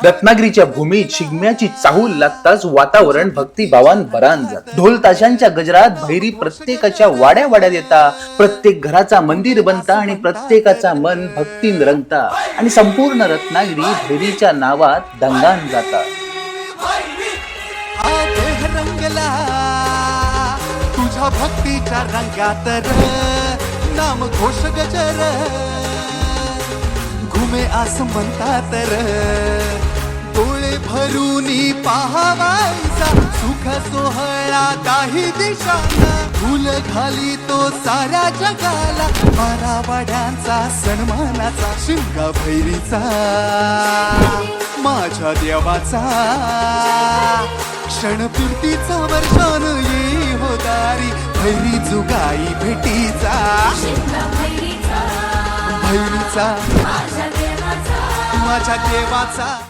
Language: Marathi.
रत्नागिरीच्या भूमीत शिगम्याची चाहूल लागताच वातावरण भक्तिभावान भरान जात। ढोल ताशांच्या गजरात भैरी प्रत्येकाच्या वाड्या वाड्यात येता, प्रत्येक घराचा मंदिर बनता आणि प्रत्येकाचा मन भक्तीन रंगता आणि संपूर्ण रत्नागिरी भैरीच्या नावात दंगान जाता। तुझ्या भक्तीच्या रंगात नाम घोष गजर घुमे आस म्हणतात डोळे भरूनी पाहावायचा सुख सोहळा दाही दिशांना फुल घाली तो साऱ्या जगाला मरावाड्यांचा सन्मानाचा शिंगा भैरीचा माझ्या देवाचा क्षणपूर्तीचा वर्षान ये हो दारी भैरी जुगाई भेटीचा भैरीचा माझ्या देवाचा